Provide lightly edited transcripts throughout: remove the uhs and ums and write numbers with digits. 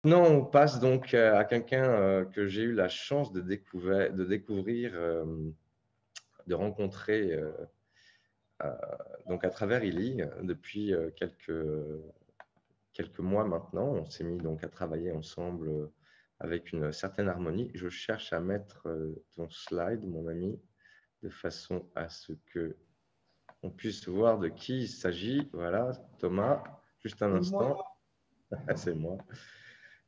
Maintenant, on passe donc à quelqu'un que j'ai eu la chance de découvrir, de rencontrer donc à travers Illy depuis quelques mois maintenant. On s'est mis donc à travailler ensemble avec une certaine harmonie. Je cherche à mettre ton slide, mon ami, de façon à ce que on puisse voir de qui il s'agit. Voilà, Thomas, juste un C'est instant. moi. C'est moi.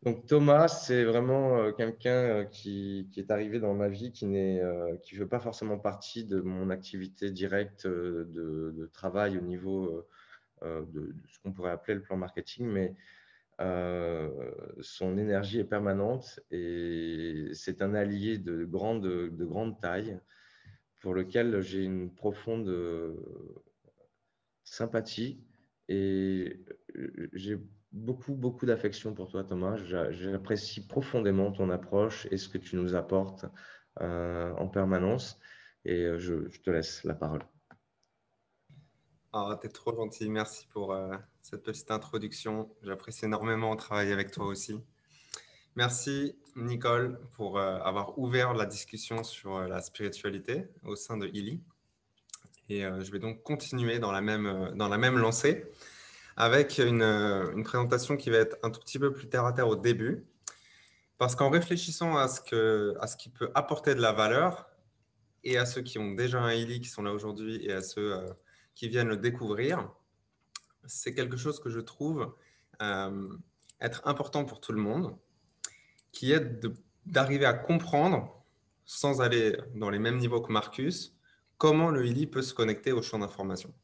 Donc Thomas, c'est vraiment quelqu'un qui est arrivé dans ma vie, qui fait pas forcément partie de mon activité directe de travail au niveau de ce qu'on pourrait appeler le plan marketing, mais son énergie est permanente et c'est un allié de grande taille pour lequel j'ai une profonde sympathie et j'ai beaucoup d'affection pour toi, Thomas. J'apprécie profondément ton approche et ce que tu nous apportes en permanence. Et je te laisse la parole. Ah, t'es trop gentil. Merci pour cette petite introduction. J'apprécie énormément travailler avec toi aussi. Merci, Nicole, pour avoir ouvert la discussion sur la spiritualité au sein de Illy. Et je vais donc continuer dans la même lancée avec une présentation qui va être un tout petit peu plus terre à terre au début. Parce qu'en réfléchissant à ce qui peut apporter de la valeur et à ceux qui ont déjà un Illy qui sont là aujourd'hui et à ceux qui viennent le découvrir, c'est quelque chose que je trouve euh, être important pour tout le monde, qui est d'arriver à comprendre, sans aller dans les mêmes niveaux que Marcus, comment le Illy peut se connecter au champ d'information.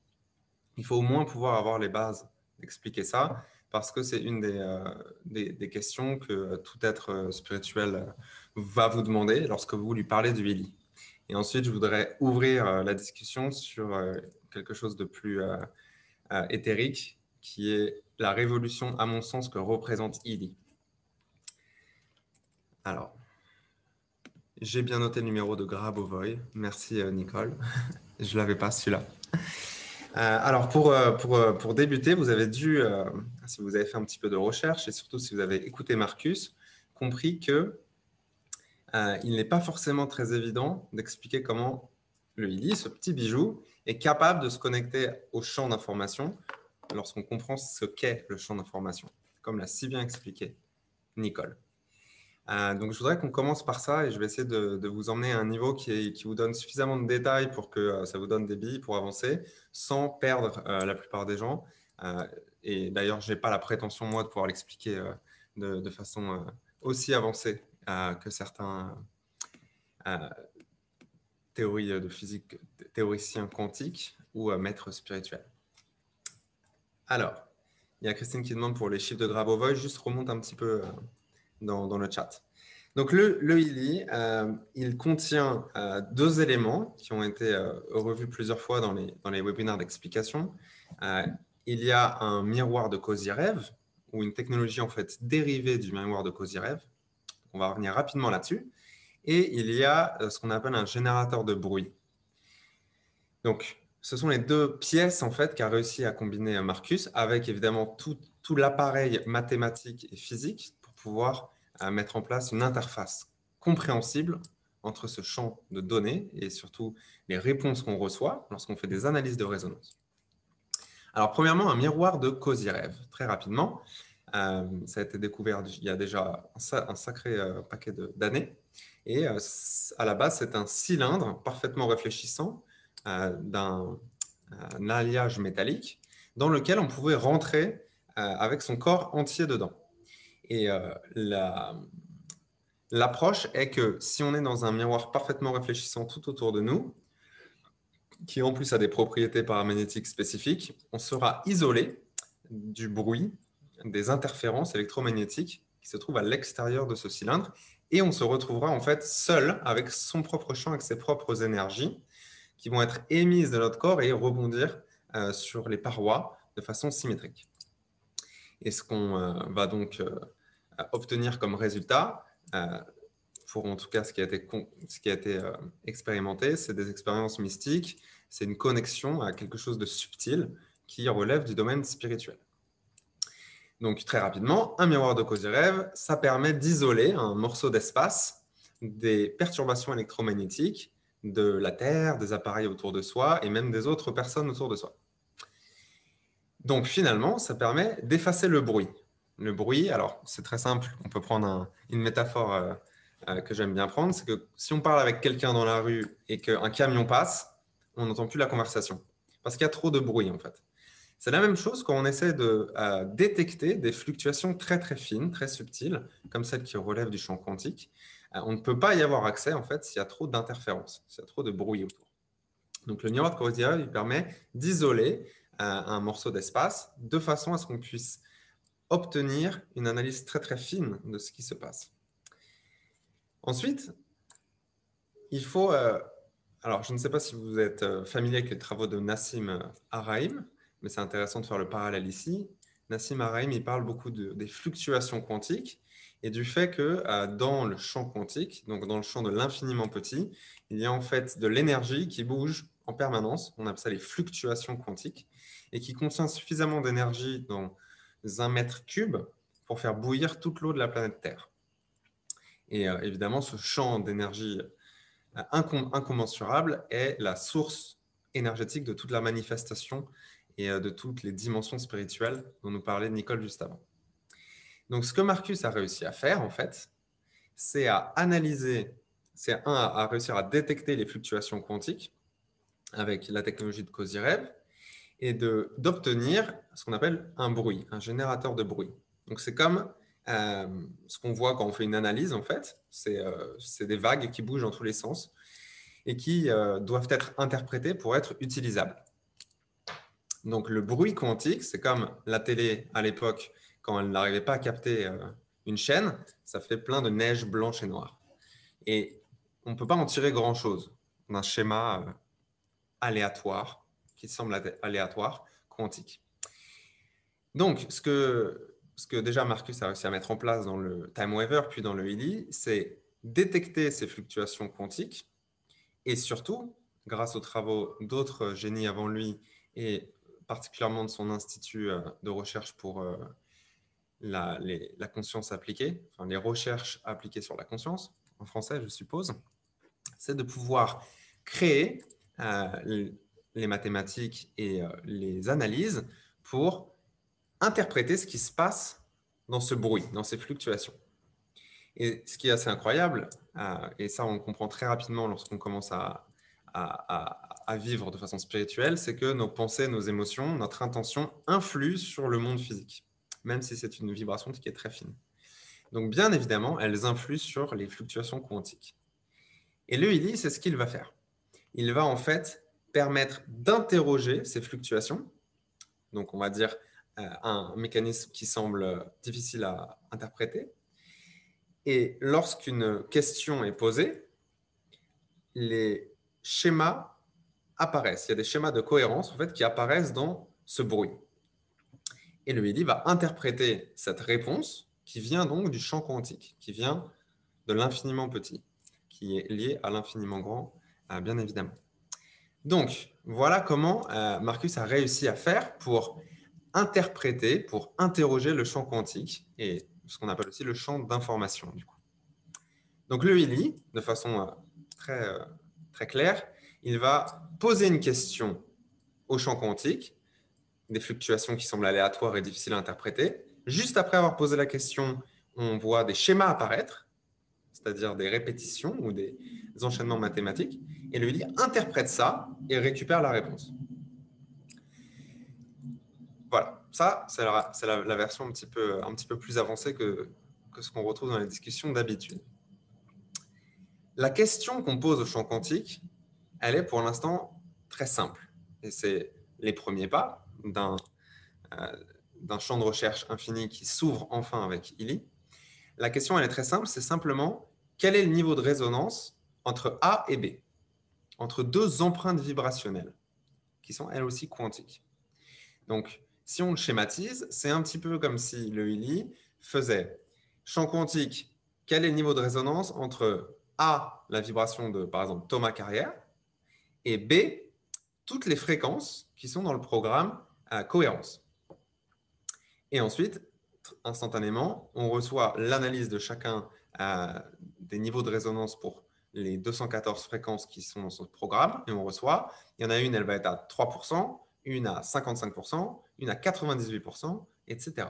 Il faut au moins pouvoir avoir les bases d'expliquer ça, parce que c'est une des questions que tout être spirituel va vous demander lorsque vous lui parlez du Illy. Et ensuite, je voudrais ouvrir la discussion sur quelque chose de plus éthérique, qui est la révolution, à mon sens, que représente Illy. Alors, j'ai bien noté le numéro de Grabovoy. Merci, Nicole. Je ne l'avais pas, celui-là. Alors, pour débuter, vous avez dû, si vous avez fait un petit peu de recherche et surtout si vous avez écouté Marcus, compris que il n'est pas forcément très évident d'expliquer comment le Illy, ce petit bijou, est capable de se connecter au champ d'information lorsqu'on comprend ce qu'est le champ d'information, comme l'a si bien expliqué Nicole. Donc, je voudrais qu'on commence par ça et je vais essayer de vous emmener à un niveau qui vous donne suffisamment de détails pour que ça vous donne des billes pour avancer sans perdre la plupart des gens. Et d'ailleurs, je n'ai pas la prétention, moi, de pouvoir l'expliquer de façon aussi avancée que certains théories de physique, théoriciens quantiques ou maîtres spirituels. Alors, il y a Christine qui demande pour les chiffres de Grabovoi. Juste remonte un petit peu dans le chat. Donc, le Illy, il contient deux éléments qui ont été revus plusieurs fois dans les webinaires d'explication. Il y a un miroir de Kozyrev, ou une technologie en fait dérivée du miroir de Kozyrev. On va revenir rapidement là-dessus. Et il y a ce qu'on appelle un générateur de bruit. Donc, ce sont les deux pièces en fait qu'a réussi à combiner Marcus avec évidemment tout l'appareil mathématique et physique pour pouvoir mettre en place une interface compréhensible entre ce champ de données et surtout les réponses qu'on reçoit lorsqu'on fait des analyses de résonance. Alors, premièrement, un miroir de Kozyrev. Très rapidement, ça a été découvert il y a déjà un sacré paquet d'années. Et à la base, c'est un cylindre parfaitement réfléchissant d'un alliage métallique dans lequel on pouvait rentrer avec son corps entier dedans. Et l'approche est que si on est dans un miroir parfaitement réfléchissant tout autour de nous, qui en plus a des propriétés paramagnétiques spécifiques, on sera isolé du bruit, des interférences électromagnétiques qui se trouvent à l'extérieur de ce cylindre, et on se retrouvera en fait seul avec son propre champ, avec ses propres énergies qui vont être émises de notre corps et rebondir sur les parois de façon symétrique. Et ce qu'on va donc obtenir comme résultat, pour en tout cas ce qui a été expérimenté, c'est des expériences mystiques, c'est une connexion à quelque chose de subtil qui relève du domaine spirituel. Donc, très rapidement, un miroir de Kozyrev, ça permet d'isoler un morceau d'espace des perturbations électromagnétiques de la Terre, des appareils autour de soi et même des autres personnes autour de soi. Donc, finalement, ça permet d'effacer le bruit. Le bruit, alors, c'est très simple. On peut prendre une métaphore que j'aime bien prendre. C'est que si on parle avec quelqu'un dans la rue et qu'un camion passe, on n'entend plus la conversation parce qu'il y a trop de bruit, en fait. C'est la même chose quand on essaie de détecter des fluctuations très très fines, très subtiles, comme celles qui relèvent du champ quantique. On ne peut pas y avoir accès en fait s'il y a trop d'interférences, s'il y a trop de bruit autour. Donc le miroir de Kozyrev, il permet d'isoler un morceau d'espace de façon à ce qu'on puisse obtenir une analyse très très fine de ce qui se passe. Ensuite, il faut... alors, je ne sais pas si vous êtes familier avec les travaux de Nassim Haramein, mais c'est intéressant de faire le parallèle ici. Nassim Haramein, il parle beaucoup des fluctuations quantiques et du fait que dans le champ quantique, donc dans le champ de l'infiniment petit, il y a en fait de l'énergie qui bouge en permanence. On appelle ça les fluctuations quantiques et qui contient suffisamment d'énergie dans 1 mètre cube pour faire bouillir toute l'eau de la planète Terre. Et évidemment, ce champ d'énergie incommensurable est la source énergétique de toute la manifestation et de toutes les dimensions spirituelles dont nous parlait Nicole juste avant. Donc, ce que Marcus a réussi à faire, en fait, c'est à analyser, à réussir à détecter les fluctuations quantiques avec la technologie de Kozyrev et d'obtenir ce qu'on appelle un bruit, un générateur de bruit. Donc, c'est comme ce qu'on voit quand on fait une analyse, en fait. C'est des vagues qui bougent dans tous les sens et qui doivent être interprétées pour être utilisables. Donc, le bruit quantique, c'est comme la télé à l'époque, quand elle n'arrivait pas à capter une chaîne, ça fait plein de neige blanche et noire. Et on ne peut pas en tirer grand-chose d'un schéma aléatoire, qui semble aléatoire, quantique. Donc, ce que déjà Marcus a réussi à mettre en place dans le TimeWaver, puis dans le HILI, c'est détecter ces fluctuations quantiques et surtout, grâce aux travaux d'autres génies avant lui et particulièrement de son institut de recherche pour la conscience appliquée, enfin les recherches appliquées sur la conscience, en français je suppose, c'est de pouvoir créer les mathématiques et les analyses pour interpréter ce qui se passe dans ce bruit, dans ces fluctuations. Et ce qui est assez incroyable, et ça on le comprend très rapidement lorsqu'on commence à vivre de façon spirituelle, c'est que nos pensées, nos émotions, notre intention influent sur le monde physique, même si c'est une vibration qui est très fine. Donc bien évidemment, elles influent sur les fluctuations quantiques. Et le HILI, c'est ce qu'il va faire. Il va en fait permettre d'interroger ces fluctuations, donc on va dire un mécanisme qui semble difficile à interpréter. Et lorsqu'une question est posée, les schémas apparaissent. Il y a des schémas de cohérence en fait, qui apparaissent dans ce bruit. Et le HILI va interpréter cette réponse qui vient donc du champ quantique, qui vient de l'infiniment petit, qui est lié à l'infiniment grand, bien évidemment. Donc, voilà comment Marcus a réussi à faire pour interpréter, pour interroger le champ quantique et ce qu'on appelle aussi le champ d'information. Du coup. Donc, le HILI, de façon très claire, il va poser une question au champ quantique, des fluctuations qui semblent aléatoires et difficiles à interpréter. Juste après avoir posé la question, on voit des schémas apparaître, c'est-à-dire des répétitions ou des enchaînements mathématiques, et le HILI interprète ça et récupère la réponse. Voilà, ça, c'est la version un petit peu plus avancée que ce qu'on retrouve dans les discussions d'habitude. La question qu'on pose au champ quantique, elle est pour l'instant très simple. Et c'est les premiers pas d'un champ de recherche infini qui s'ouvre enfin avec HILI. La question, elle est très simple, c'est simplement quel est le niveau de résonance entre A et B, entre deux empreintes vibrationnelles, qui sont elles aussi quantiques. Donc, si on le schématise, c'est un petit peu comme si le HILI faisait champ quantique, quel est le niveau de résonance entre A, la vibration de, par exemple, Thomas Carrière, et B, toutes les fréquences qui sont dans le programme cohérence. Et ensuite, instantanément. On reçoit l'analyse de chacun des niveaux de résonance pour les 214 fréquences qui sont dans ce programme. Et on reçoit, il y en a une, elle va être à 3%, une à 55%, une à 98%, etc.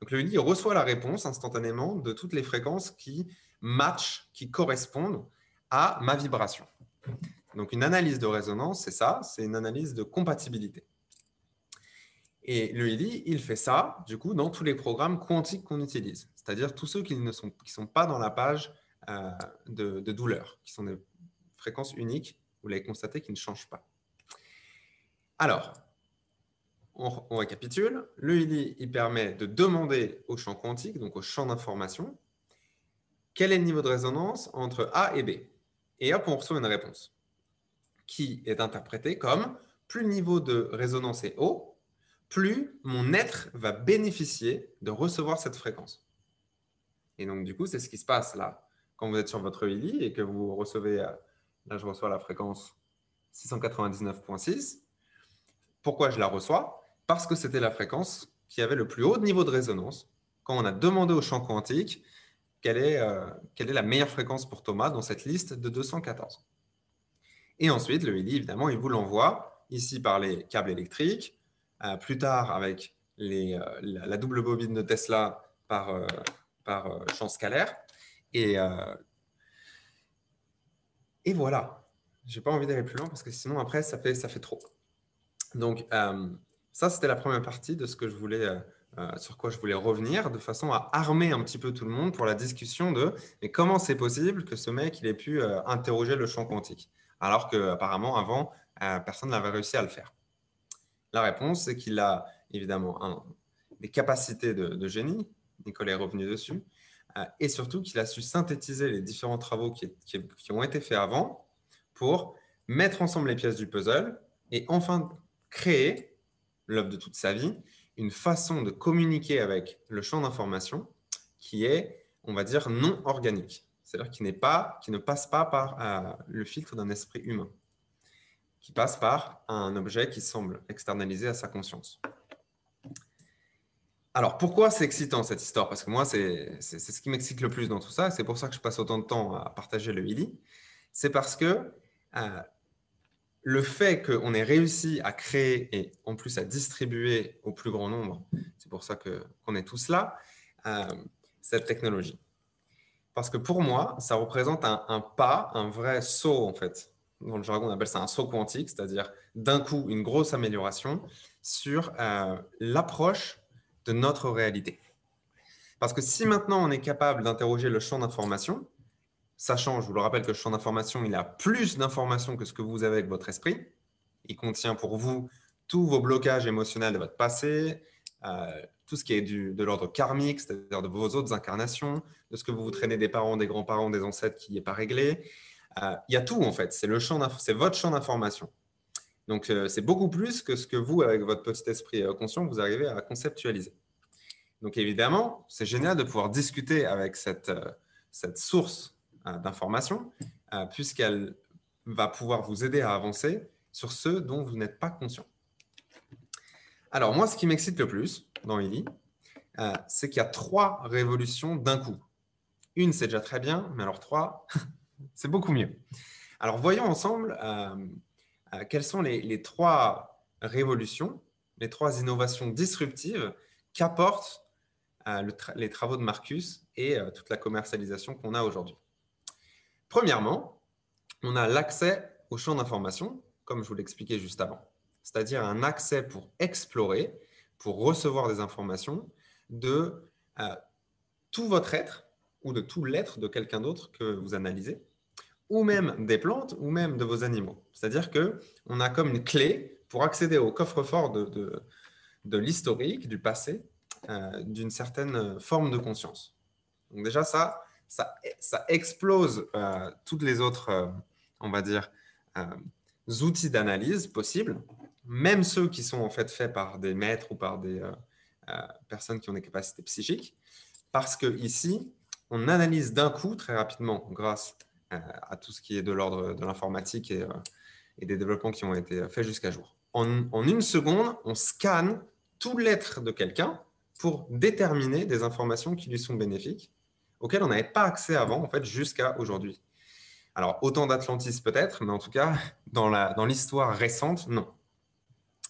Donc le LI reçoit la réponse instantanément de toutes les fréquences qui matchent, qui correspondent à ma vibration. Donc une analyse de résonance, c'est ça, c'est une analyse de compatibilité. Et le LI, il fait ça, du coup, dans tous les programmes quantiques qu'on utilise, c'est-à-dire tous ceux qui ne sont pas dans la page de douleur, qui sont des fréquences uniques, vous l'avez constaté, qui ne changent pas. Alors, on récapitule. Le LI, il permet de demander au champ quantique, donc au champ d'information, quel est le niveau de résonance entre A et B. Et hop, on reçoit une réponse qui est interprétée comme plus le niveau de résonance est haut, plus mon être va bénéficier de recevoir cette fréquence. Et donc, du coup, c'est ce qui se passe là. Quand vous êtes sur votre LI et que vous recevez, là, je reçois la fréquence 699.6. Pourquoi je la reçois? Parce que c'était la fréquence qui avait le plus haut niveau de résonance. Quand on a demandé au champ quantique quelle est la meilleure fréquence pour Thomas dans cette liste de 214. Et ensuite, le LI, évidemment, il vous l'envoie ici par les câbles électriques, plus tard avec la double bobine de Tesla par champ scalaire. Et voilà. Je n'ai pas envie d'aller plus loin parce que sinon, après, ça fait trop. Donc, ça, c'était la première partie de ce que je voulais, sur quoi je voulais revenir, de façon à armer un petit peu tout le monde pour la discussion de mais comment c'est possible que ce mec il ait pu interroger le champ quantique, alors qu'apparemment, avant, personne n'avait réussi à le faire. La réponse, c'est qu'il a évidemment des capacités de génie, Nicolas est revenu dessus, et surtout qu'il a su synthétiser les différents travaux qui ont été faits avant pour mettre ensemble les pièces du puzzle et enfin créer, l'œuvre de toute sa vie, une façon de communiquer avec le champ d'information qui est, on va dire, non organique. C'est-à-dire qui ne passe pas par le filtre d'un esprit humain, qui passe par un objet qui semble externalisé à sa conscience. Alors, pourquoi c'est excitant cette histoire? Parce que moi, c'est ce qui m'excite le plus dans tout ça. C'est pour ça que je passe autant de temps à partager le LI. C'est parce que le fait qu'on ait réussi à créer et en plus à distribuer au plus grand nombre, c'est pour ça qu'on est tous là, cette technologie. Parce que pour moi, ça représente un pas, un vrai saut en fait. Dans le jargon, on appelle ça un saut quantique, c'est-à-dire d'un coup une grosse amélioration sur l'approche de notre réalité. Parce que si maintenant on est capable d'interroger le champ d'information, sachant, je vous le rappelle, que le champ d'information, il a plus d'informations que ce que vous avez avec votre esprit. Il contient pour vous tous vos blocages émotionnels de votre passé, tout ce qui est de l'ordre karmique, c'est-à-dire de vos autres incarnations, de ce que vous traînez des parents, des grands-parents, des ancêtres qui n'est pas réglé. Il y a tout en fait, c'est votre champ d'information. Donc c'est beaucoup plus que ce que vous, avec votre petit esprit conscient, vous arrivez à conceptualiser. Donc évidemment, c'est génial de pouvoir discuter avec cette source d'information, puisqu'elle va pouvoir vous aider à avancer sur ce dont vous n'êtes pas conscient. Alors moi, ce qui m'excite le plus dans LI, c'est qu'il y a 3 révolutions d'un coup. Une, c'est déjà très bien, mais alors 3, c'est beaucoup mieux. Alors voyons ensemble quelles sont les 3 révolutions, les 3 innovations disruptives qu'apportent les travaux de Marcus et toute la commercialisation qu'on a aujourd'hui. Premièrement, on a l'accès au champ d'information, comme je vous l'expliquais juste avant, c'est-à-dire un accès pour explorer, pour recevoir des informations de tout votre être ou de tout l'être de quelqu'un d'autre que vous analysez, ou même des plantes, ou même de vos animaux. C'est-à-dire qu'on a comme une clé pour accéder au coffre-fort de l'historique, du passé, d'une certaine forme de conscience. Donc déjà, ça explose toutes les autres, on va dire, outils d'analyse possibles, même ceux qui sont en fait faits par des maîtres ou par des personnes qui ont des capacités psychiques, parce que ici, on analyse d'un coup très rapidement grâce à tout ce qui est de l'ordre de l'informatique et des développements qui ont été faits jusqu'à jour. En une seconde, on scanne tout l'être de quelqu'un pour déterminer des informations qui lui sont bénéfiques, auxquelles on n'avait pas accès avant, en fait, jusqu'à aujourd'hui. Alors, autant d'Atlantis peut-être, mais en tout cas, dans l'histoire récente, non.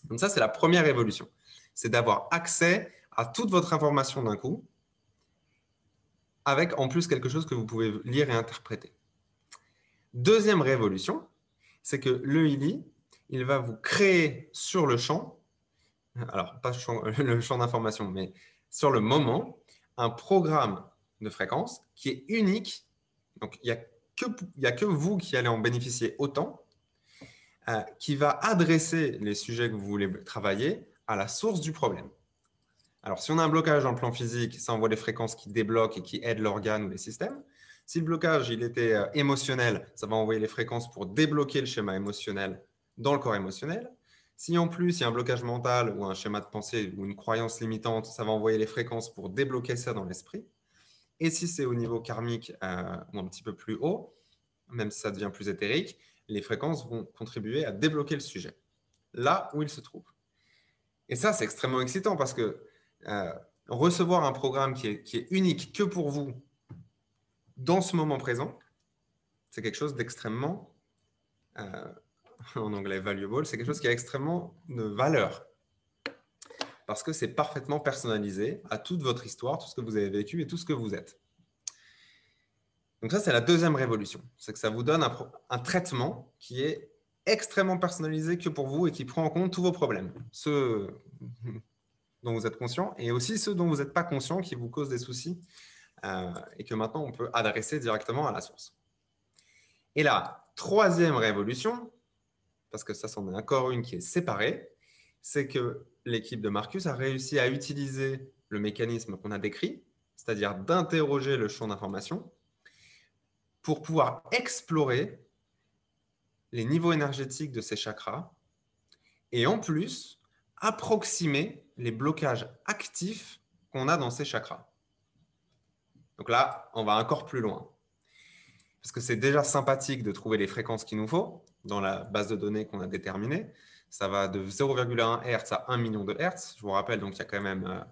Donc ça, c'est la première évolution. C'est d'avoir accès à toute votre information d'un coup, avec en plus quelque chose que vous pouvez lire et interpréter. Deuxième révolution, c'est que le ILI, il va vous créer sur le champ, alors pas le champ d'information, mais sur le moment, un programme de fréquence qui est unique. Donc, il n'y a que vous qui allez en bénéficier autant, qui va adresser les sujets que vous voulez travailler à la source du problème. Alors, si on a un blocage dans le plan physique, ça envoie des fréquences qui débloquent et qui aident l'organe ou les systèmes. Si le blocage il était émotionnel, ça va envoyer les fréquences pour débloquer le schéma émotionnel dans le corps émotionnel. Si en plus il y a un blocage mental ou un schéma de pensée ou une croyance limitante, ça va envoyer les fréquences pour débloquer ça dans l'esprit. Et si c'est au niveau karmique ou un petit peu plus haut, même si ça devient plus éthérique, les fréquences vont contribuer à débloquer le sujet, là où il se trouve. Et ça, c'est extrêmement excitant parce que recevoir un programme qui est unique que pour vous dans ce moment présent, c'est quelque chose d'extrêmement, en anglais valuable, c'est quelque chose qui a extrêmement de valeur parce que c'est parfaitement personnalisé à toute votre histoire, tout ce que vous avez vécu et tout ce que vous êtes. Donc ça, c'est la deuxième révolution. C'est que ça vous donne un traitement qui est extrêmement personnalisé que pour vous et qui prend en compte tous vos problèmes. Ceux dont vous êtes conscient et aussi ceux dont vous n'êtes pas conscient qui vous causent des soucis et que maintenant, on peut adresser directement à la source. Et la troisième révolution, parce que ça, c'en est encore une qui est séparée, c'est que l'équipe de Marcus a réussi à utiliser le mécanisme qu'on a décrit, c'est-à-dire d'interroger le champ d'information pour pouvoir explorer les niveaux énergétiques de ces chakras et en plus approximer les blocages actifs qu'on a dans ces chakras. Donc là, on va encore plus loin. Parce que c'est déjà sympathique de trouver les fréquences qu'il nous faut dans la base de données qu'on a déterminée. Ça va de 0,1 Hz à 1 million de Hz. Je vous rappelle, donc il y a quand même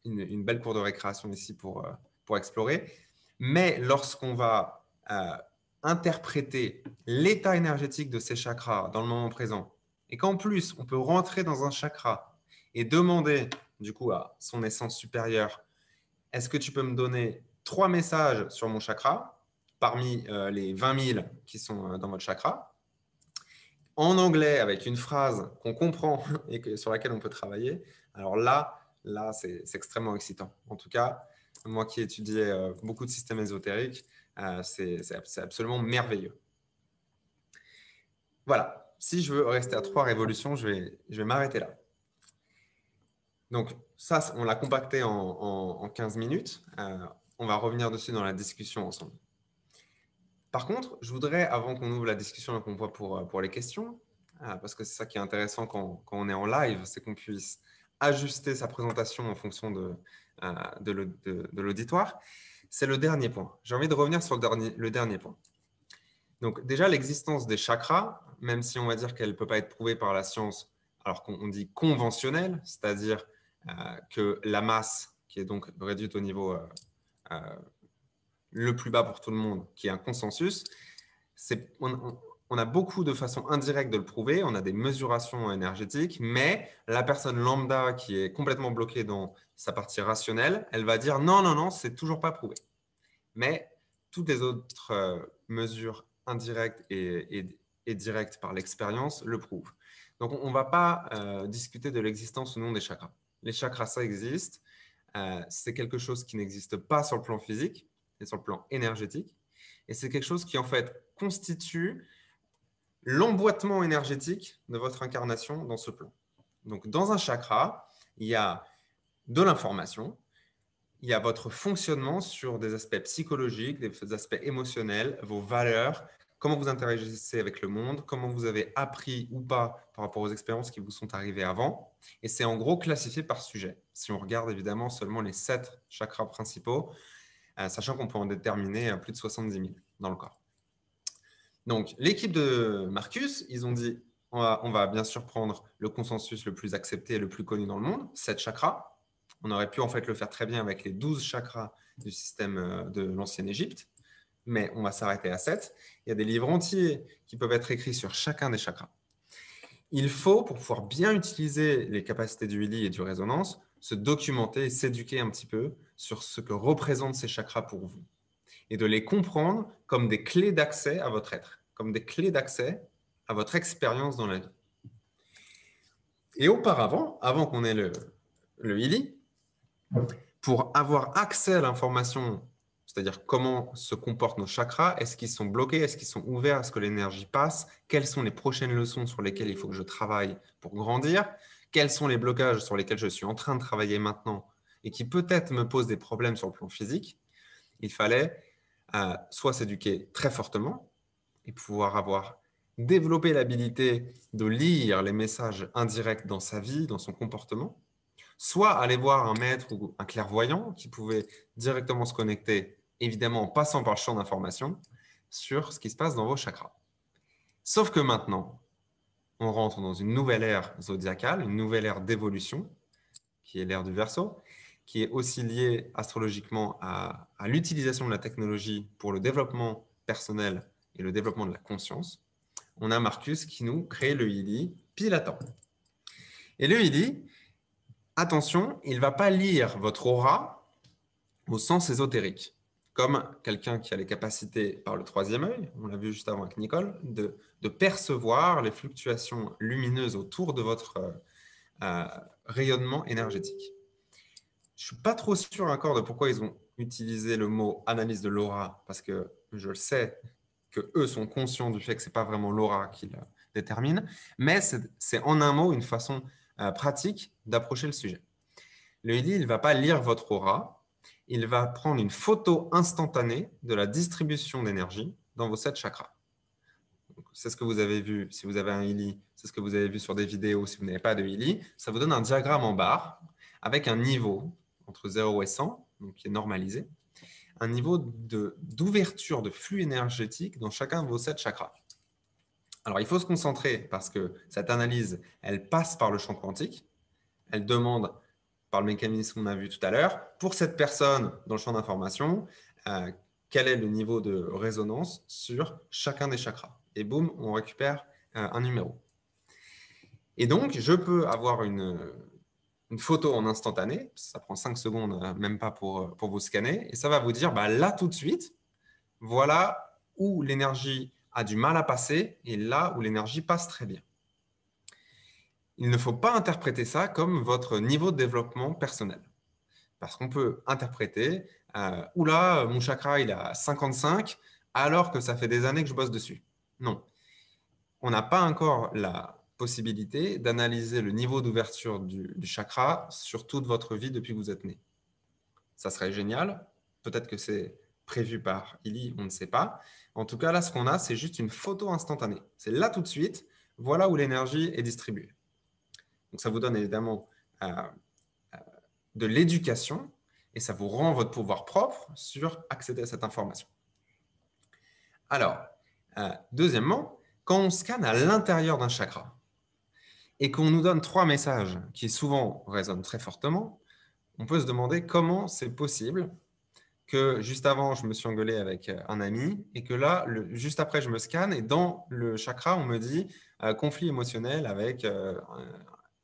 une belle cour de récréation ici pour explorer. Mais lorsqu'on va interpréter l'état énergétique de ces chakras dans le moment présent, et qu'en plus, on peut rentrer dans un chakra et demander du coup à son essence supérieure, est-ce que tu peux me donner 3 messages sur mon chakra parmi les 20 000 qui sont dans votre chakra, en anglais avec une phrase qu'on comprend et sur laquelle on peut travailler. Alors là c'est extrêmement excitant. En tout cas, moi qui étudiais beaucoup de systèmes ésotériques, c'est absolument merveilleux. Voilà. Si je veux rester à 3 révolutions, je vais m'arrêter là. Donc ça, on l'a compacté en 15 minutes. On va revenir dessus dans la discussion ensemble. Par contre, je voudrais, avant qu'on ouvre la discussion et qu'on voit pour les questions, parce que c'est ça qui est intéressant quand on est en live, c'est qu'on puisse ajuster sa présentation en fonction de l'auditoire. C'est le dernier point. J'ai envie de revenir sur le dernier point. Donc déjà, l'existence des chakras, même si on va dire qu'elle ne peut pas être prouvée par la science, alors qu'on dit conventionnelle, c'est-à-dire que la masse, qui est donc réduite au niveau le plus bas pour tout le monde, qui est un consensus, on a beaucoup de façons indirectes de le prouver, on a des mesurations énergétiques, mais la personne lambda qui est complètement bloquée dans sa partie rationnelle, elle va dire non, non, non, c'est toujours pas prouvé. Mais toutes les autres mesures indirectes et directes par l'expérience le prouvent. Donc, on ne va pas discuter de l'existence ou non des chakras. Les chakras, ça existe. C'est quelque chose qui n'existe pas sur le plan physique et sur le plan énergétique. Et c'est quelque chose qui, en fait, constitue l'emboîtement énergétique de votre incarnation dans ce plan. Donc, dans un chakra, il y a de l'information, il y a votre fonctionnement sur des aspects psychologiques, des aspects émotionnels, vos valeurs, comment vous interagissez avec le monde, comment vous avez appris ou pas par rapport aux expériences qui vous sont arrivées avant. Et c'est en gros classifié par sujet. Si on regarde évidemment seulement les 7 chakras principaux, sachant qu'on peut en déterminer plus de 70 000 dans le corps. Donc, l'équipe de Marcus, ils ont dit, on va bien sûr prendre le consensus le plus accepté et le plus connu dans le monde, 7 chakras. On aurait pu en fait le faire très bien avec les 12 chakras du système de l'ancienne Égypte, mais on va s'arrêter à 7. Il y a des livres entiers qui peuvent être écrits sur chacun des chakras. Il faut, pour pouvoir bien utiliser les capacités du Healy et du résonance, se documenter et s'éduquer un petit peu sur ce que représentent ces chakras pour vous et de les comprendre comme des clés d'accès à votre être, comme des clés d'accès à votre expérience dans la vie. Et auparavant, avant qu'on ait le Healy, pour avoir accès à l'information, c'est-à-dire comment se comportent nos chakras, est-ce qu'ils sont bloqués, est-ce qu'ils sont ouverts, est-ce que l'énergie passe, quelles sont les prochaines leçons sur lesquelles il faut que je travaille pour grandir, quels sont les blocages sur lesquels je suis en train de travailler maintenant et qui peut-être me posent des problèmes sur le plan physique, il fallait soit s'éduquer très fortement et pouvoir avoir développé l'habilité de lire les messages indirects dans sa vie, dans son comportement, soit aller voir un maître ou un clairvoyant qui pouvait directement se connecter, évidemment en passant par le champ d'information, sur ce qui se passe dans vos chakras. Sauf que maintenant, on rentre dans une nouvelle ère zodiacale, une nouvelle ère d'évolution, qui est l'ère du Verseau, qui est aussi liée astrologiquement à l'utilisation de la technologie pour le développement personnel et le développement de la conscience. On a Marcus qui nous crée le Healy pile à temps. Et le Healy, attention, il ne va pas lire votre aura au sens ésotérique, comme quelqu'un qui a les capacités par le troisième œil, on l'a vu juste avant avec Nicole, de percevoir les fluctuations lumineuses autour de votre rayonnement énergétique. Je ne suis pas trop sûr encore de pourquoi ils ont utilisé le mot analyse de l'aura, parce que je le sais qu'eux sont conscients du fait que ce n'est pas vraiment l'aura qui le détermine, mais c'est en un mot une façon pratique d'approcher le sujet. Le Healy, il ne va pas lire votre aura, il va prendre une photo instantanée de la distribution d'énergie dans vos 7 chakras. C'est ce que vous avez vu si vous avez un Healy, c'est ce que vous avez vu sur des vidéos si vous n'avez pas de Healy. Ça vous donne un diagramme en barre avec un niveau entre 0 et 100, donc qui est normalisé, un niveau d'ouverture de flux énergétique dans chacun de vos 7 chakras. Alors, il faut se concentrer parce que cette analyse, elle passe par le champ quantique. Elle demande, par le mécanisme qu'on a vu tout à l'heure, pour cette personne dans le champ d'information, quel est le niveau de résonance sur chacun des chakras. Et boum, on récupère un numéro. Et donc, je peux avoir une photo en instantané, ça prend 5 secondes, même pas pour vous scanner, et ça va vous dire, là tout de suite, voilà où l'énergie a du mal à passer et là où l'énergie passe très bien. Il ne faut pas interpréter ça comme votre niveau de développement personnel. Parce qu'on peut interpréter, oula, mon chakra, il est à 55, alors que ça fait des années que je bosse dessus. Non. On n'a pas encore la possibilité d'analyser le niveau d'ouverture du chakra sur toute votre vie depuis que vous êtes né. Ça serait génial. Peut-être que c'est prévu par Healy, on ne sait pas. En tout cas, là, ce qu'on a, c'est juste une photo instantanée. C'est là tout de suite, voilà où l'énergie est distribuée. Donc, ça vous donne évidemment de l'éducation et ça vous rend votre pouvoir propre sur accéder à cette information. Alors, deuxièmement, quand on scanne à l'intérieur d'un chakra et qu'on nous donne 3 messages qui souvent résonnent très fortement, on peut se demander comment c'est possible que juste avant, je me suis engueulé avec un ami et que là, juste après, je me scanne et dans le chakra, on me dit conflit émotionnel avec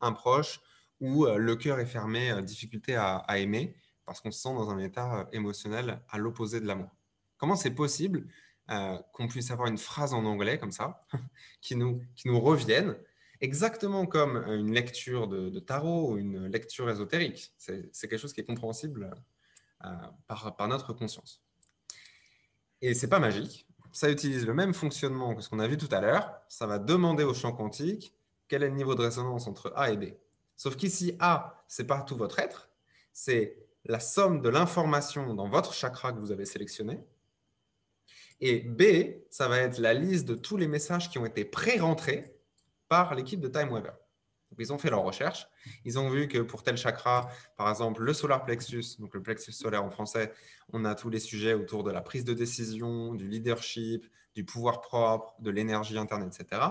un proche ou le cœur est fermé, difficulté à aimer parce qu'on se sent dans un état émotionnel à l'opposé de l'amour. Comment c'est possible qu'on puisse avoir une phrase en anglais comme ça qui nous revienne exactement comme une lecture de tarot ou une lecture ésotérique. C'est quelque chose qui est compréhensible par notre conscience. Et ce n'est pas magique. Ça utilise le même fonctionnement que ce qu'on a vu tout à l'heure. Ça va demander au champ quantique quel est le niveau de résonance entre A et B. Sauf qu'ici, A, ce n'est pas tout votre être. C'est la somme de l'information dans votre chakra que vous avez sélectionné. Et B, ça va être la liste de tous les messages qui ont été pré-rentrés par l'équipe de Time Weaver. Donc, ils ont fait leurs recherches. Ils ont vu que pour tel chakra, par exemple, le solar plexus, donc le plexus solaire en français, on a tous les sujets autour de la prise de décision, du leadership, du pouvoir propre, de l'énergie interne, etc.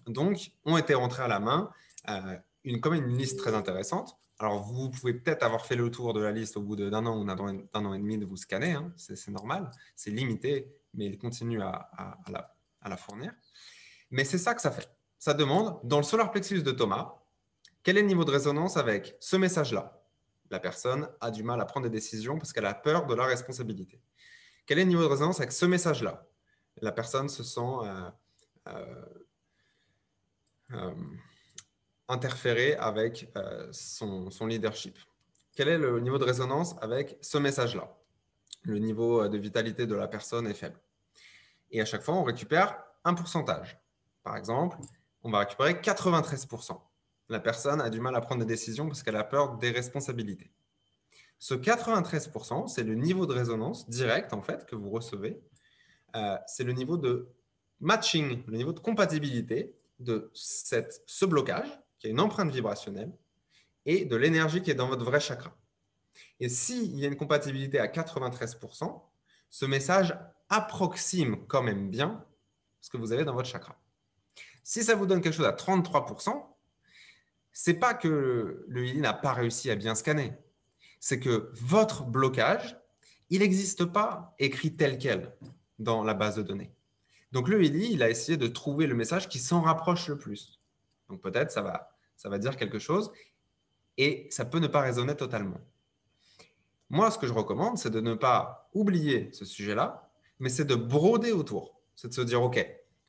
donc ont été rentrés à la main comme une liste très intéressante. Alors, vous pouvez peut-être avoir fait le tour de la liste au bout d'un an ou d'un an et demi de vous scanner, hein, c'est normal, c'est limité, mais il continue à la fournir. Mais c'est ça que ça fait. Ça demande, dans le solar plexus de Thomas, quel est le niveau de résonance avec ce message-là? La personne a du mal à prendre des décisions parce qu'elle a peur de la responsabilité. Quel est le niveau de résonance avec ce message-là? La personne se sent interférer avec son leadership. Quel est le niveau de résonance avec ce message-là? Le niveau de vitalité de la personne est faible. Et à chaque fois, on récupère un pourcentage. Par exemple, on va récupérer 93%. La personne a du mal à prendre des décisions parce qu'elle a peur des responsabilités. Ce 93%, c'est le niveau de résonance direct en fait, que vous recevez. C'est le niveau de matching, le niveau de compatibilité de ce blocage, qui a une empreinte vibrationnelle, et de l'énergie qui est dans votre vrai chakra. Et s'il y a une compatibilité à 93%, ce message approxime quand même bien ce que vous avez dans votre chakra. Si ça vous donne quelque chose à 33%, c'est pas que le healing n'a pas réussi à bien scanner. C'est que votre blocage, il n'existe pas écrit tel quel dans la base de données. Donc le healing, il a essayé de trouver le message qui s'en rapproche le plus. Donc peut-être ça va dire quelque chose et ça peut ne pas résonner totalement. Moi, ce que je recommande, c'est de ne pas oublier ce sujet-là, mais c'est de broder autour. C'est de se dire, OK,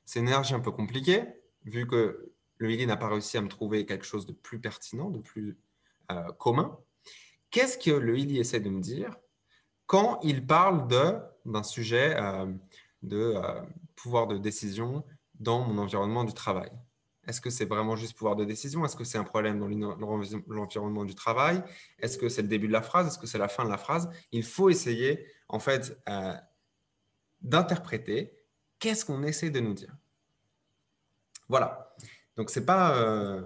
c'est une énergie un peu compliquée, vu que le healing n'a pas réussi à me trouver quelque chose de plus pertinent, de plus commun. Qu'est-ce que le healing essaie de me dire quand il parle d'un sujet de pouvoir de décision dans mon environnement du travail? Est-ce que c'est vraiment juste pouvoir de décision? Est-ce que c'est un problème dans l'environnement du travail? Est-ce que c'est le début de la phrase? Est-ce que c'est la fin de la phrase? Il faut essayer, en fait, d'interpréter qu'est-ce qu'on essaie de nous dire. Voilà. Donc, c'est pas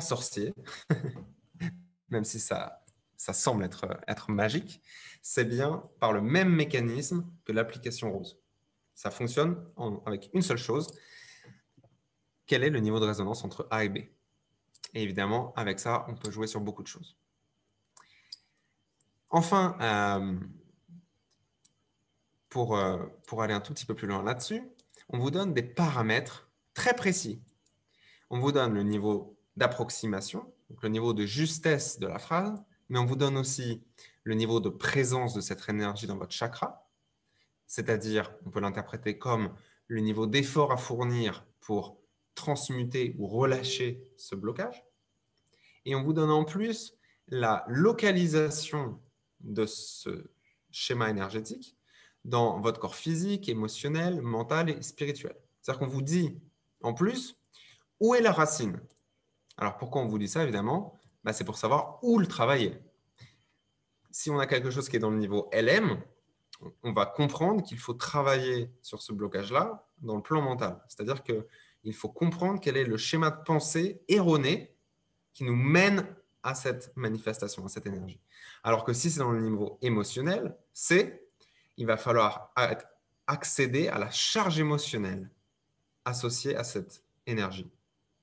sorcier, même si ça semble être magique. C'est bien par le même mécanisme que l'application rose. Ça fonctionne avec une seule chose. Quel est le niveau de résonance entre A et B? Et évidemment, avec ça, on peut jouer sur beaucoup de choses. Enfin, pour aller un tout petit peu plus loin là-dessus, on vous donne des paramètres très précis. On vous donne le niveau d'approximation, donc le niveau de justesse de la phrase, mais on vous donne aussi le niveau de présence de cette énergie dans votre chakra, c'est-à-dire, on peut l'interpréter comme le niveau d'effort à fournir pour transmuter ou relâcher ce blocage. Et on vous donne en plus la localisation de ce schéma énergétique dans votre corps physique, émotionnel, mental et spirituel. C'est-à-dire qu'on vous dit en plus où est la racine. Alors pourquoi on vous dit ça évidemment? C'est pour savoir où le travailler. Si on a quelque chose qui est dans le niveau LM, on va comprendre qu'il faut travailler sur ce blocage-là dans le plan mental. C'est-à-dire qu'il faut comprendre quel est le schéma de pensée erroné qui nous mène à cette manifestation, à cette énergie. Alors que si c'est dans le niveau émotionnel, il va falloir accéder à la charge émotionnelle associée à cette énergie.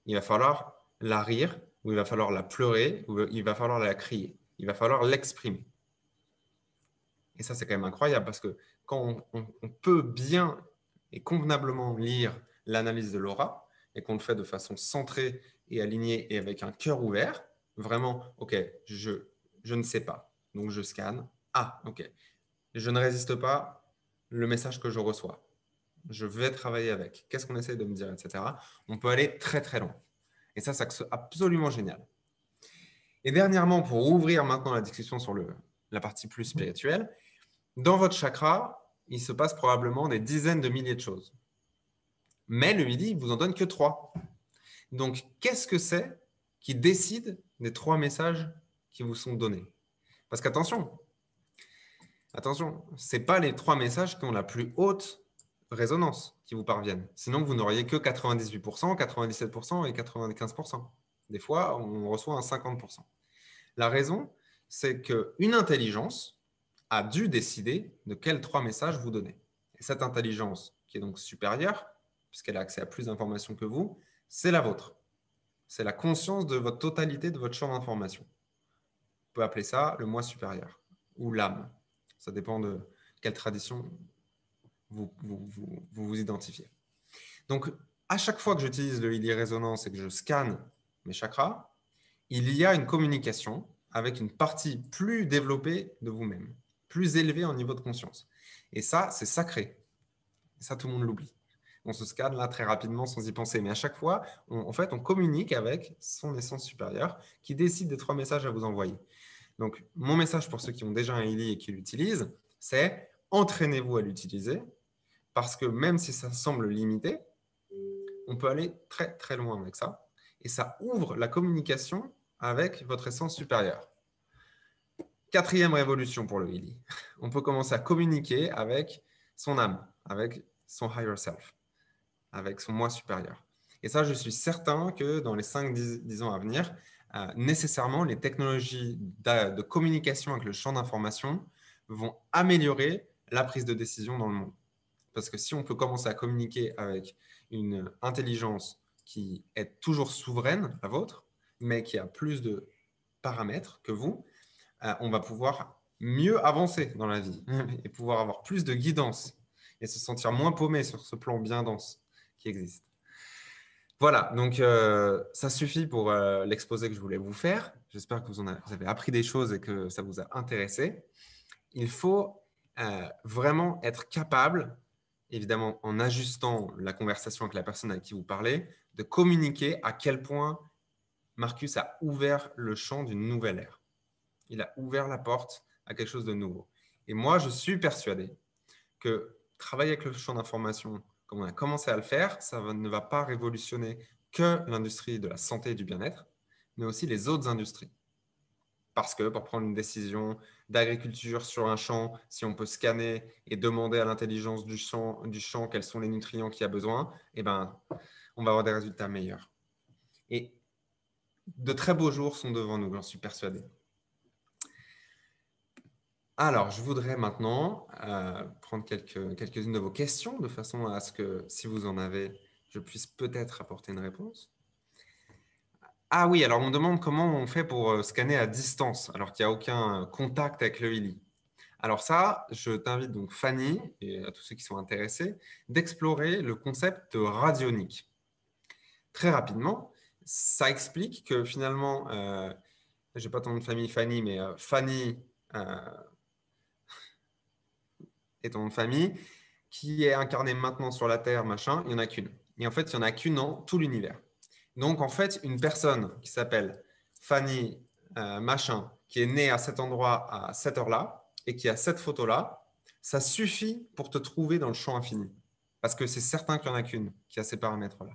Il va falloir la rire, ou il va falloir la pleurer, ou il va falloir la crier. Il va falloir l'exprimer. Et ça, c'est quand même incroyable parce que quand on peut bien et convenablement lire l'analyse de l'aura et qu'on le fait de façon centrée et alignée et avec un cœur ouvert, vraiment, OK, je ne sais pas. Donc, je scanne. Ah, OK. Je ne résiste pas le message que je reçois. Je vais travailler avec. Qu'est-ce qu'on essaie de me dire, etc. On peut aller très, très loin. Et ça, c'est absolument génial. Et dernièrement, pour ouvrir maintenant la discussion sur la partie plus spirituelle, dans votre chakra, il se passe probablement des dizaines de milliers de choses. Mais le midi, il ne vous en donne que 3. Donc, qu'est-ce que c'est qui décide des 3 messages qui vous sont donnés? Parce qu'attention, ce n'est pas les 3 messages qui ont la plus haute résonance qui vous parviennent. Sinon, vous n'auriez que 98%, 97% et 95%. Des fois, on reçoit un 50%. La raison, c'est qu'une intelligence a dû décider de quels 3 messages vous donner. Et cette intelligence, qui est donc supérieure, puisqu'elle a accès à plus d'informations que vous, c'est la vôtre. C'est la conscience de votre totalité, de votre champ d'information. On peut appeler ça le moi supérieur ou l'âme. Ça dépend de quelle tradition vous identifiez. Donc, à chaque fois que j'utilise le Healy Résonance et que je scanne mes chakras, il y a une communication avec une partie plus développée de vous-même, plus élevée en niveau de conscience. Et ça, c'est sacré. Et ça, tout le monde l'oublie. On se scanne là très rapidement sans y penser. Mais à chaque fois, en fait, on communique avec son essence supérieure qui décide des 3 messages à vous envoyer. Donc, mon message pour ceux qui ont déjà un Healy et qui l'utilisent, c'est entraînez-vous à l'utiliser parce que même si ça semble limité, on peut aller très, très loin avec ça. Et ça ouvre la communication avec votre essence supérieure. 4e révolution pour le Healy. On peut commencer à communiquer avec son âme, avec son higher self, avec son moi supérieur. Et ça, je suis certain que dans les 5-10 ans à venir, nécessairement, les technologies de communication avec le champ d'information vont améliorer la prise de décision dans le monde. Parce que si on peut commencer à communiquer avec une intelligence qui est toujours souveraine, la vôtre, mais qui a plus de paramètres que vous, on va pouvoir mieux avancer dans la vie et pouvoir avoir plus de guidance et se sentir moins paumé sur ce plan bien dense qui existe. Voilà, donc ça suffit pour l'exposé que je voulais vous faire. J'espère que vous avez appris des choses et que ça vous a intéressé. Il faut vraiment être capable, évidemment en ajustant la conversation avec la personne avec qui vous parlez, de communiquer à quel point Marcus a ouvert le champ d'une nouvelle ère. Il a ouvert la porte à quelque chose de nouveau. Et moi, je suis persuadé que travailler avec le champ d'information, comme on a commencé à le faire, ça ne va pas révolutionner que l'industrie de la santé et du bien-être, mais aussi les autres industries. Parce que pour prendre une décision d'agriculture sur un champ, si on peut scanner et demander à l'intelligence du champ quels sont les nutriments qu'il y a besoin, eh ben, on va avoir des résultats meilleurs. Et de très beaux jours sont devant nous, j'en suis persuadé. Alors, je voudrais maintenant prendre quelques-unes de vos questions de façon à ce que, si vous en avez, je puisse peut-être apporter une réponse. Ah oui, alors on me demande comment on fait pour scanner à distance alors qu'il n'y a aucun contact avec le Healy. Alors ça, je t'invite donc Fanny et à tous ceux qui sont intéressés d'explorer le concept de radionique. Très rapidement, ça explique que finalement, je n'ai pas ton nom de famille Fanny, mais Fanny est ton nom de famille, qui est incarné maintenant sur la Terre, machin, il n'y en a qu'une. Et en fait, il n'y en a qu'une dans tout l'univers. Donc, en fait, une personne qui s'appelle Fanny machin, qui est née à cet endroit à cette heure-là et qui a cette photo-là, ça suffit pour te trouver dans le champ infini. Parce que c'est certain qu'il n'y en a qu'une qui a ces paramètres-là.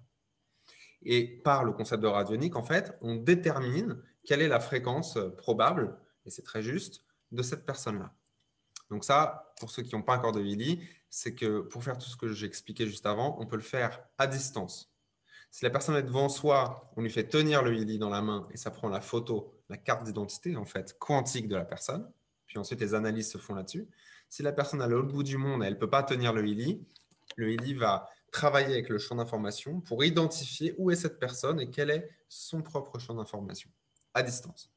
Et par le concept de radionique, en fait, on détermine quelle est la fréquence probable, et c'est très juste, de cette personne-là. Donc ça, pour ceux qui n'ont pas encore de Healy, c'est que pour faire tout ce que j'ai expliqué juste avant, on peut le faire à distance. Si la personne est devant soi, on lui fait tenir le Healy dans la main et ça prend la photo, la carte d'identité en fait quantique de la personne. Puis ensuite, les analyses se font là-dessus. Si la personne est à l'autre bout du monde et elle ne peut pas tenir le Healy va travailler avec le champ d'information pour identifier où est cette personne et quel est son propre champ d'information à distance.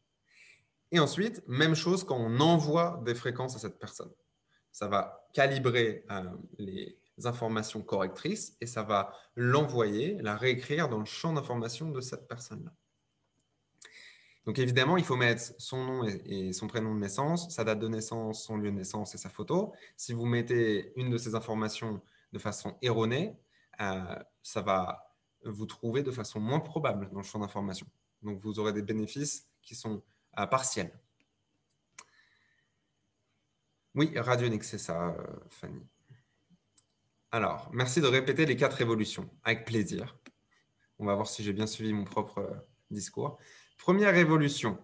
Et ensuite, même chose quand on envoie des fréquences à cette personne. Ça va calibrer les informations correctrices et ça va l'envoyer, la réécrire dans le champ d'information de cette personne-là. Donc évidemment, il faut mettre son nom et son prénom de naissance, sa date de naissance, son lieu de naissance et sa photo. Si vous mettez une de ces informations de façon erronée, ça va vous trouver de façon moins probable dans le champ d'information. Donc vous aurez des bénéfices qui sont partiels. Oui, radionique, c'est ça, Fanny. Alors, merci de répéter les 4 révolutions, avec plaisir. On va voir si j'ai bien suivi mon propre discours. Première révolution,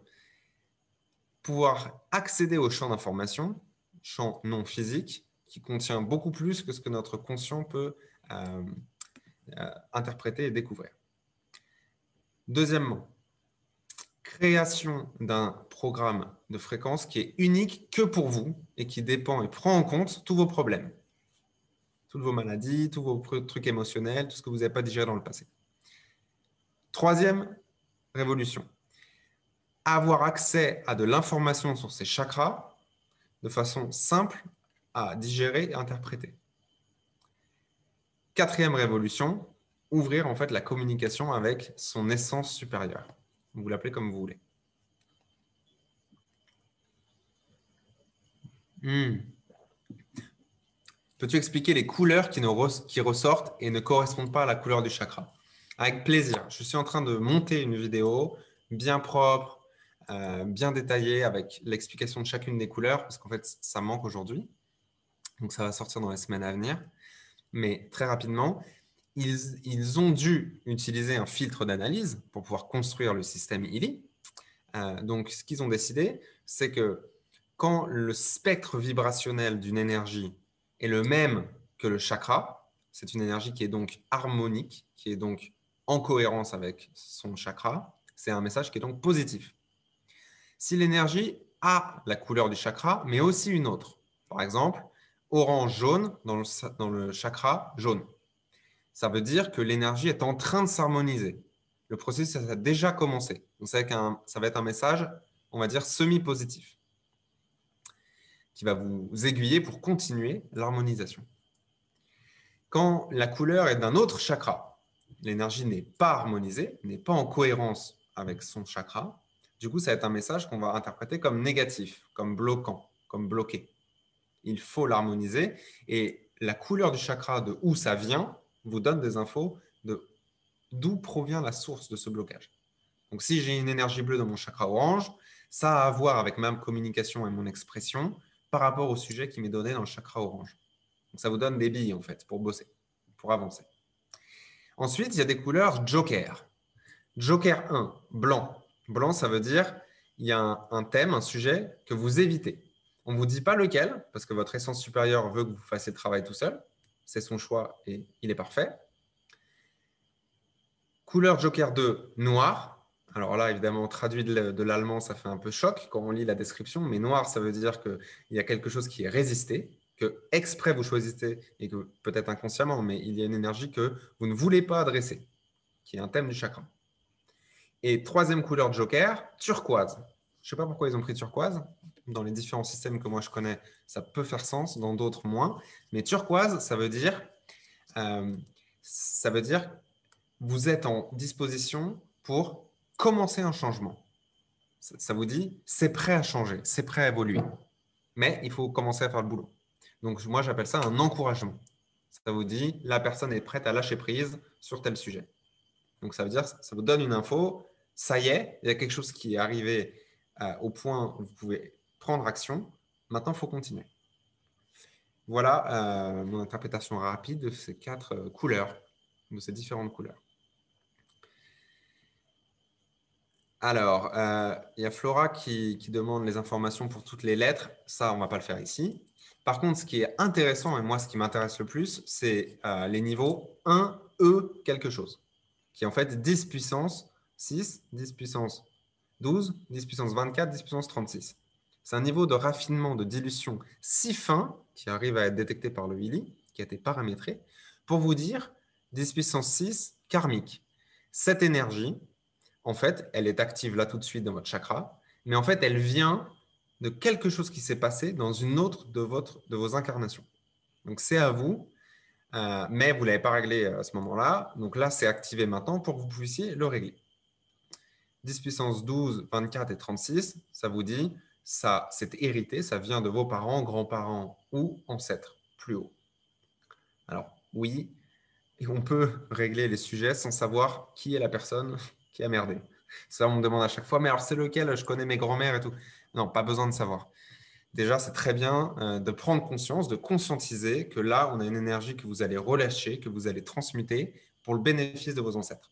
pouvoir accéder au champ d'information, champ non physique, qui contient beaucoup plus que ce que notre conscient peut interpréter et découvrir. Deuxièmement, création d'un programme de fréquence qui est unique que pour vous et qui dépend et prend en compte tous vos problèmes. Toutes vos maladies, tous vos trucs émotionnels, tout ce que vous n'avez pas digéré dans le passé. Troisième révolution, avoir accès à de l'information sur ces chakras de façon simple à digérer et interpréter. Quatrième révolution, ouvrir en fait la communication avec son essence supérieure. Vous l'appelez comme vous voulez. Peux-tu expliquer les couleurs qui ressortent et ne correspondent pas à la couleur du chakra? Avec plaisir. Je suis en train de monter une vidéo bien propre, bien détaillée avec l'explication de chacune des couleurs parce qu'en fait, ça manque aujourd'hui. Donc, ça va sortir dans les semaines à venir. Mais très rapidement, ils ont dû utiliser un filtre d'analyse pour pouvoir construire le système ILI. Donc, ce qu'ils ont décidé, c'est que quand le spectre vibrationnel d'une énergie est le même que le chakra, c'est une énergie qui est donc harmonique, qui est donc en cohérence avec son chakra, c'est un message qui est donc positif. Si l'énergie a la couleur du chakra, mais aussi une autre, par exemple, orange-jaune dans le chakra jaune, ça veut dire que l'énergie est en train de s'harmoniser. Le processus a déjà commencé. Donc, ça va être un message, on va dire, semi-positif, qui va vous aiguiller pour continuer l'harmonisation. Quand la couleur est d'un autre chakra, l'énergie n'est pas harmonisée, n'est pas en cohérence avec son chakra, du coup, ça va être un message qu'on va interpréter comme négatif, comme bloquant, comme bloqué. Il faut l'harmoniser et la couleur du chakra, de où ça vient, vous donne des infos de d'où provient la source de ce blocage. Donc, si j'ai une énergie bleue dans mon chakra orange, ça a à voir avec ma communication et mon expression par rapport au sujet qui m'est donné dans le chakra orange. Donc, ça vous donne des billes, en fait, pour bosser, pour avancer. Ensuite, il y a des couleurs joker. Joker 1, blanc. Blanc, ça veut dire il y a un thème, un sujet que vous évitez. On ne vous dit pas lequel, parce que votre essence supérieure veut que vous fassiez le travail tout seul. C'est son choix et il est parfait. Couleur Joker 2, noir. Alors là, évidemment, traduit de l'allemand, ça fait un peu choc quand on lit la description, mais noir, ça veut dire qu'il y a quelque chose qui est résisté, que exprès vous choisissez, et que peut-être inconsciemment, mais il y a une énergie que vous ne voulez pas adresser, qui est un thème du chakra. Et troisième couleur Joker, turquoise. Je ne sais pas pourquoi ils ont pris turquoise. Dans les différents systèmes que moi je connais, ça peut faire sens, dans d'autres moins. Mais turquoise, ça veut dire vous êtes en disposition pour commencer un changement. Ça vous dit, c'est prêt à changer, c'est prêt à évoluer. Mais il faut commencer à faire le boulot. Donc, moi, j'appelle ça un encouragement. Ça vous dit, la personne est prête à lâcher prise sur tel sujet. Donc, ça veut dire, ça vous donne une info, ça y est, il y a quelque chose qui est arrivé au point où vous pouvez prendre action. Maintenant, il faut continuer. Voilà mon interprétation rapide de ces 4 couleurs, de ces différentes couleurs. Alors, il y a Flora qui demande les informations pour toutes les lettres. Ça, on ne va pas le faire ici. Par contre, ce qui est intéressant, et moi, ce qui m'intéresse le plus, c'est les niveaux 1, E, quelque chose, qui est en fait 10 puissance 6, 10 puissance 12, 10 puissance 24, 10 puissance 36. C'est un niveau de raffinement, de dilution si fin, qui arrive à être détecté par le Willy, qui a été paramétré, pour vous dire 10 puissance 6, karmique. Cette énergie, en fait, elle est active là tout de suite dans votre chakra, mais en fait, elle vient de quelque chose qui s'est passé dans une autre de vos incarnations. Donc, c'est à vous, mais vous ne l'avez pas réglé à ce moment-là. Donc là, c'est activé maintenant pour que vous puissiez le régler. 10 puissance 12, 24 et 36, ça vous dit, ça, c'est hérité, ça vient de vos parents, grands-parents ou ancêtres, plus haut. Alors, oui, et on peut régler les sujets sans savoir qui est la personne qui a merdé. Ça, on me demande à chaque fois, mais alors c'est lequel? Je connais mes grands-mères et tout. Non, pas besoin de savoir. Déjà, c'est très bien de prendre conscience, de conscientiser que là, on a une énergie que vous allez relâcher, que vous allez transmuter pour le bénéfice de vos ancêtres.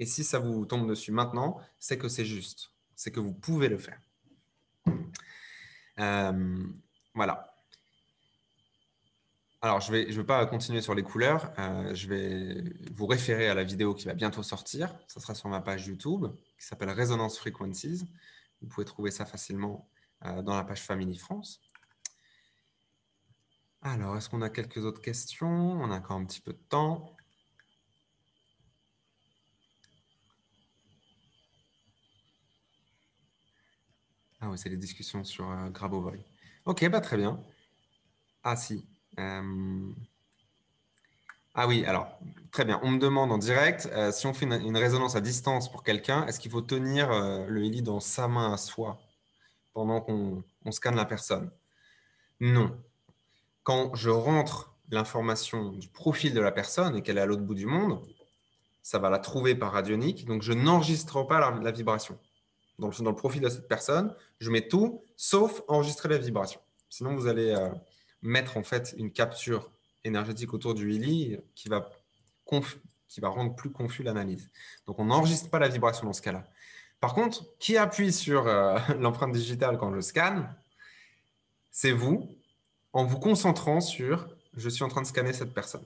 Et si ça vous tombe dessus maintenant, c'est que c'est juste. C'est que vous pouvez le faire. Voilà. Alors, je vais pas continuer sur les couleurs. Je vais vous référer à la vidéo qui va bientôt sortir. Ça sera sur ma page YouTube qui s'appelle Resonance Frequencies. Vous pouvez trouver ça facilement dans la page Family France. Alors, est-ce qu'on a quelques autres questions? On a encore un petit peu de temps. oui, c'est les discussions sur Grabovoi. Ok, bah, très bien. Ah si. Ah oui, alors, très bien. On me demande en direct, si on fait une résonance à distance pour quelqu'un, est-ce qu'il faut tenir le Heli dans sa main à soi pendant qu'on scanne la personne? Non. Quand je rentre l'information du profil de la personne et qu'elle est à l'autre bout du monde, ça va la trouver par radionique, donc je n'enregistre pas la vibration. Dans le profil de cette personne, je mets tout sauf enregistrer la vibration. Sinon, vous allez mettre en fait une capture énergétique autour du Heli qui va rendre plus confus l'analyse. Donc, on n'enregistre pas la vibration dans ce cas-là. Par contre, qui appuie sur l'empreinte digitale quand je scanne? C'est vous, en vous concentrant sur « je suis en train de scanner cette personne ».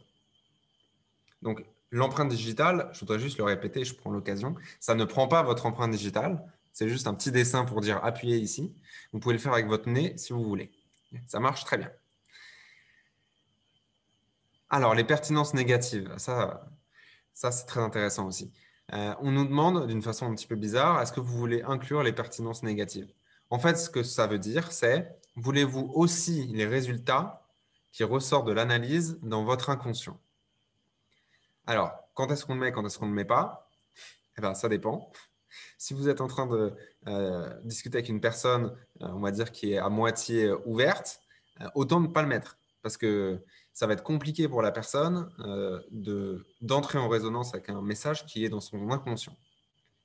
Donc, l'empreinte digitale, je voudrais juste le répéter, je prends l'occasion, ça ne prend pas votre empreinte digitale, c'est juste un petit dessin pour dire « appuyez ici ». Vous pouvez le faire avec votre nez si vous voulez. Ça marche très bien. Alors, les pertinences négatives, ça c'est très intéressant aussi. On nous demande d'une façon un petit peu bizarre, est-ce que vous voulez inclure les pertinences négatives? En fait, ce que ça veut dire, c'est voulez-vous aussi les résultats qui ressortent de l'analyse dans votre inconscient? Alors, quand est-ce qu'on le met, quand est-ce qu'on ne le met pas? Eh bien, ça dépend. Si vous êtes en train de discuter avec une personne, on va dire, qui est à moitié ouverte, autant ne pas le mettre. Parce que ça va être compliqué pour la personne d'entrer en résonance avec un message qui est dans son inconscient.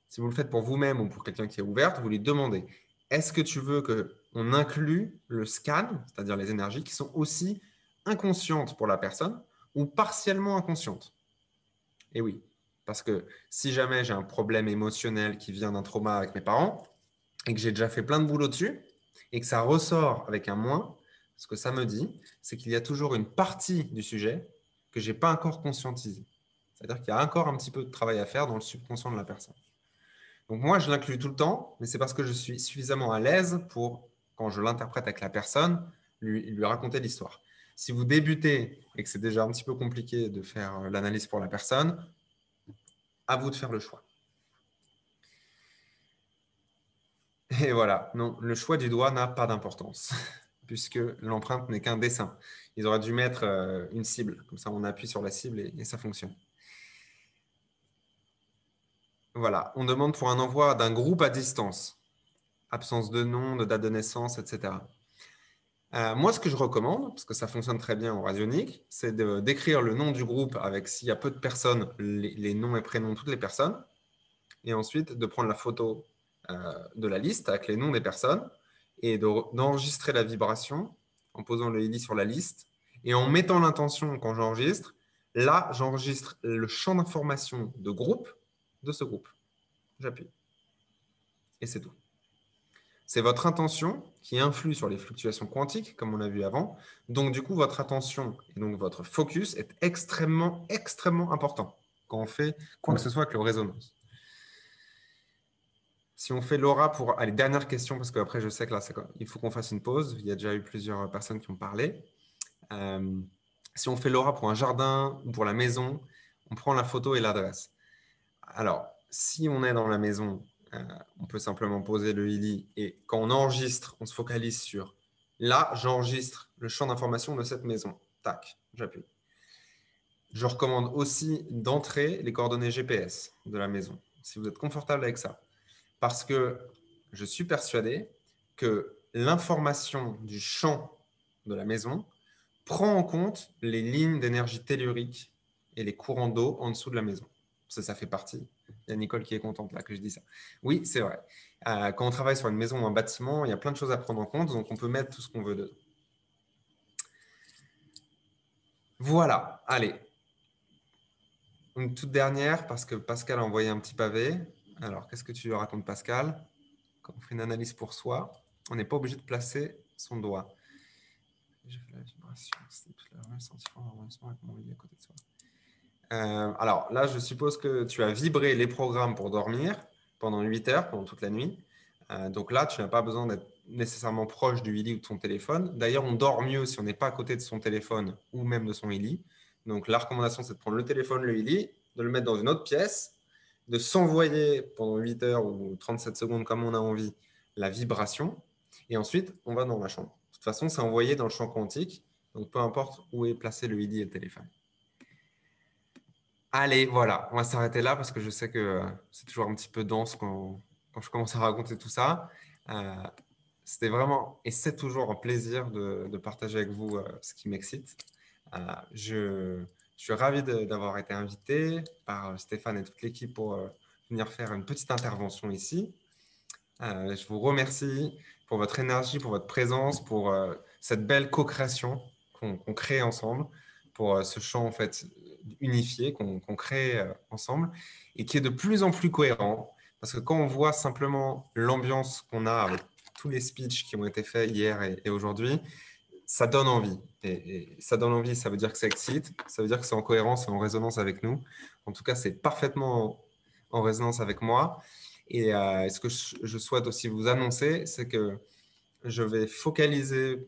Si vous le faites pour vous-même ou pour quelqu'un qui est ouvert, vous lui demandez, est-ce que tu veux qu'on inclue le scan, c'est-à-dire les énergies qui sont aussi inconscientes pour la personne ou partiellement inconscientes? Et oui, parce que si jamais j'ai un problème émotionnel qui vient d'un trauma avec mes parents et que j'ai déjà fait plein de boulot dessus et que ça ressort avec un moins, ce que ça me dit, c'est qu'il y a toujours une partie du sujet que je n'ai pas encore conscientisée. C'est-à-dire qu'il y a encore un petit peu de travail à faire dans le subconscient de la personne. Donc moi, je l'inclus tout le temps, mais c'est parce que je suis suffisamment à l'aise pour, quand je l'interprète avec la personne, lui raconter l'histoire. Si vous débutez et que c'est déjà un petit peu compliqué de faire l'analyse pour la personne, à vous de faire le choix. Et voilà, non, le choix du doigt n'a pas d'importance, puisque l'empreinte n'est qu'un dessin. Ils auraient dû mettre une cible, comme ça on appuie sur la cible et ça fonctionne. Voilà, on demande pour un envoi d'un groupe à distance, absence de nom, de date de naissance, etc. Moi, ce que je recommande, parce que ça fonctionne très bien en radionique, c'est d'écrire le nom du groupe avec, s'il y a peu de personnes, les noms et prénoms de toutes les personnes, et ensuite de prendre la photo de la liste avec les noms des personnes et d'enregistrer la vibration en posant le Heli sur la liste et en mettant l'intention quand j'enregistre. Là, j'enregistre le champ d'information de groupe de ce groupe. J'appuie. Et c'est tout. C'est votre intention qui influe sur les fluctuations quantiques, comme on a vu avant. Donc, du coup, votre attention et donc votre focus est extrêmement, extrêmement important quand on fait quoi que ce soit avec le résonance. Si on fait l'aura pour... Allez, dernière question, parce qu'après, je sais que là, il faut qu'on fasse une pause. Il y a déjà eu plusieurs personnes qui ont parlé. Si on fait l'aura pour un jardin ou pour la maison, on prend la photo et l'adresse. Alors, si on est dans la maison, on peut simplement poser le Heli et quand on enregistre, on se focalise sur là, j'enregistre le champ d'information de cette maison. Tac, j'appuie. Je recommande aussi d'entrer les coordonnées GPS de la maison, si vous êtes confortable avec ça. Parce que je suis persuadé que l'information du champ de la maison prend en compte les lignes d'énergie tellurique et les courants d'eau en dessous de la maison. Ça fait partie. Il y a Nicole qui est contente là que je dis ça. Oui, c'est vrai. Quand on travaille sur une maison ou un bâtiment, il y a plein de choses à prendre en compte, donc on peut mettre tout ce qu'on veut dedans. Voilà, allez. Une toute dernière, parce que Pascal a envoyé un petit pavé. Alors, qu'est-ce que tu lui racontes, Pascal? Quand on fait une analyse pour soi, on n'est pas obligé de placer son doigt. J'ai fait la vibration, c'est toute la sentiment avec mon lit à côté de soi. Alors là, je suppose que tu as vibré les programmes pour dormir pendant 8 heures, pendant toute la nuit. Donc là, tu n'as pas besoin d'être nécessairement proche du Heli ou de ton téléphone. D'ailleurs, on dort mieux si on n'est pas à côté de son téléphone ou même de son Heli. Donc la recommandation, c'est de prendre le téléphone, le Heli, de le mettre dans une autre pièce, de s'envoyer pendant 8 heures ou 37 secondes, comme on a envie, la vibration. Et ensuite, on va dans la chambre. De toute façon, c'est envoyé dans le champ quantique. Donc, peu importe où est placé le ID et le téléphone. Allez, voilà, on va s'arrêter là parce que je sais que c'est toujours un petit peu dense quand je commence à raconter tout ça. Euh, C'était vraiment, et c'est toujours un plaisir de partager avec vous ce qui m'excite. Je suis ravi d'avoir été invité par Stéphane et toute l'équipe pour venir faire une petite intervention ici. Je vous remercie pour votre énergie, pour votre présence, pour cette belle co-création qu'on crée ensemble, pour ce champ en fait unifié qu'on crée ensemble et qui est de plus en plus cohérent. Parce que quand on voit simplement l'ambiance qu'on a avec tous les speeches qui ont été faits hier et aujourd'hui, ça donne envie. Et ça donne envie, ça veut dire que ça excite, ça veut dire que c'est en cohérence et en résonance avec nous. En tout cas, c'est parfaitement en résonance avec moi. Et ce que je souhaite aussi vous annoncer, c'est que je vais focaliser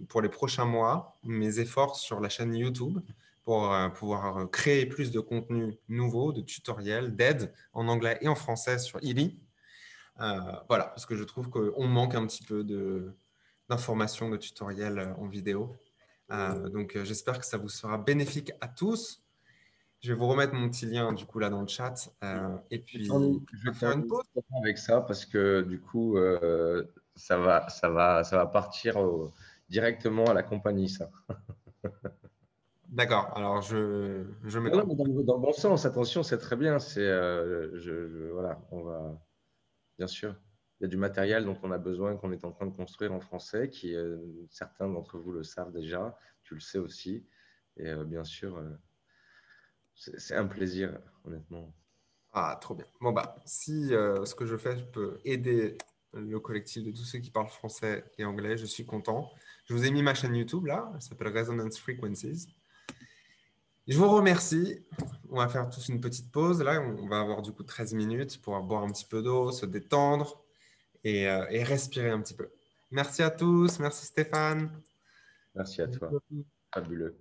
pour les prochains mois mes efforts sur la chaîne YouTube pour pouvoir créer plus de contenu nouveau, de tutoriels, d'aides en anglais et en français sur Ili. Voilà, parce que je trouve qu'on manque un petit peu d'informations, de tutoriels en vidéo. Donc, j'espère que ça vous sera bénéfique à tous. Je vais vous remettre mon petit lien du coup là dans le chat. Et puis, Je on vais va faire une t'ennuyer pause. avec ça parce que du coup, ça va partir directement à la compagnie, ça. D'accord, alors je Non, non, m'éteins. mais dans le bon sens, attention, c'est très bien. Voilà, on va, bien sûr, il y a du matériel dont on a besoin, qu'on est en train de construire en français, certains d'entre vous le savent déjà, tu le sais aussi. Et bien sûr, c'est un plaisir, honnêtement. Ah, trop bien. Bon, bah, si ce que je fais, je peux aider le collectif de tous ceux qui parlent français et anglais, je suis content. Je vous ai mis ma chaîne YouTube là, elle s'appelle Resonance Frequencies. Je vous remercie. On va faire tous une petite pause. Là, on va avoir du coup 13 minutes pour boire un petit peu d'eau, se détendre et respirer un petit peu. Merci à tous. Merci Stéphane. Merci à toi. Fabuleux.